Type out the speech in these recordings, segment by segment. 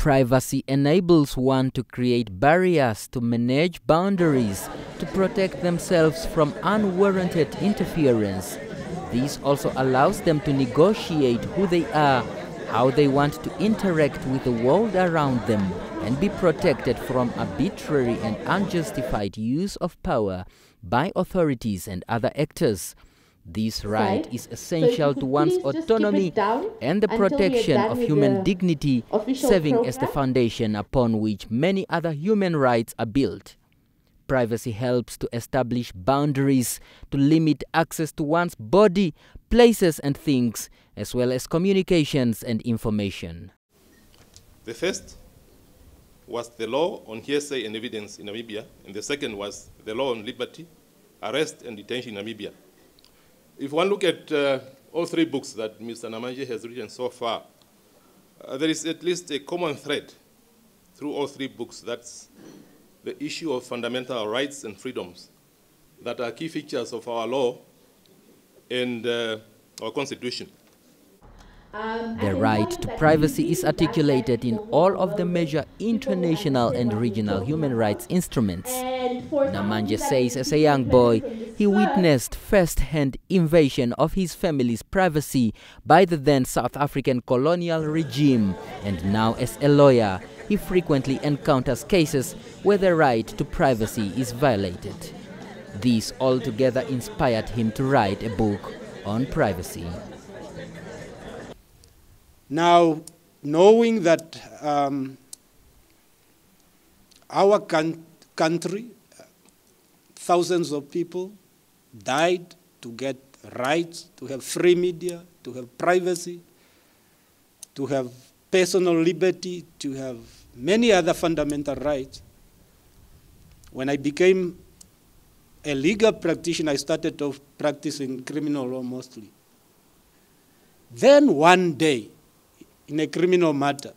Privacy enables one to create barriers, to manage boundaries, to protect themselves from unwarranted interference. This also allows them to negotiate who they are, how they want to interact with the world around them, and be protected from arbitrary and unjustified use of power by authorities and other actors. This right is essential to one's autonomy and the protection of human dignity, serving as the foundation upon which many other human rights are built. Privacy helps to establish boundaries, to limit access to one's body, places and things, as well as communications and information. The first was the law on hearsay and evidence in Namibia, and the second was the law on liberty, arrest and detention in Namibia. If one look at all three books that Mr. Namandje has written so far, there is at least a common thread through all three books. That's the issue of fundamental rights and freedoms that are key features of our law and our constitution. The right to privacy is articulated in all of the major international and regional human rights instruments. Namandje says as a young boy, he witnessed first-hand invasion of his family's privacy by the then South African colonial regime, and now as a lawyer, he frequently encounters cases where the right to privacy is violated. This altogether inspired him to write a book on privacy. Now, knowing that our country, thousands of people died to get rights, to have free media, to have privacy, to have personal liberty, to have many other fundamental rights. When I became a legal practitioner, I started off practicing criminal law mostly. Then one day, in a criminal matter,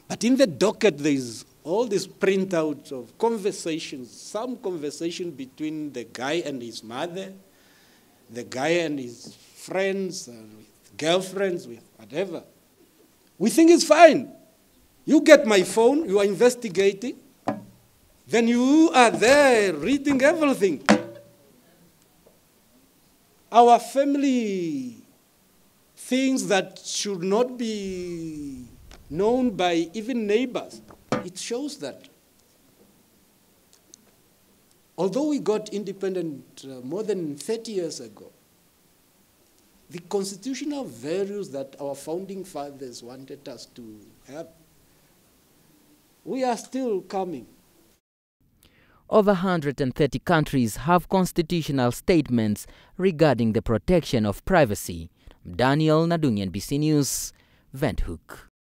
but in the docket there is all these printouts of conversations, some conversation between the guy and his mother, the guy and his friends, with girlfriends, with whatever. We think it's fine. You get my phone, you are investigating, then you are there reading everything. Our family, things that should not be known by even neighbors, it shows that. Although we got independent more than 30 years ago, the constitutional values that our founding fathers wanted us to have, we are still coming. Over 130 countries have constitutional statements regarding the protection of privacy. Daniel Namandje, NBC News, Windhoek.